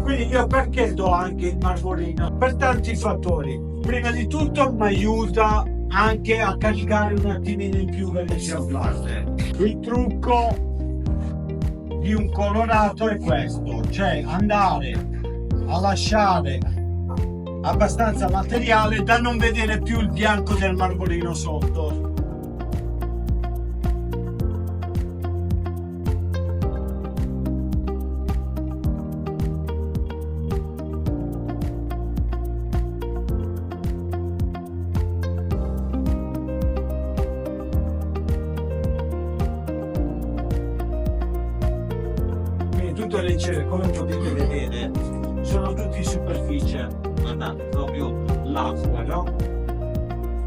Quindi io perché do anche il marmolino? Per tanti fattori. Prima di tutto mi aiuta anche a caricare un attimino in più le giallate. Il trucco di un colorato è questo, cioè andare a lasciare abbastanza materiale da non vedere più il bianco del marmolino sotto. Tutte le cere, come potete vedere, sono tutti in superficie, guardate, proprio l'acqua, no?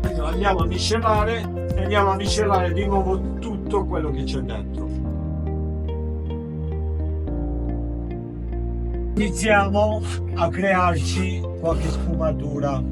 Quindi andiamo a miscelare e andiamo a miscelare di nuovo tutto quello che c'è dentro. Iniziamo a crearci qualche sfumatura.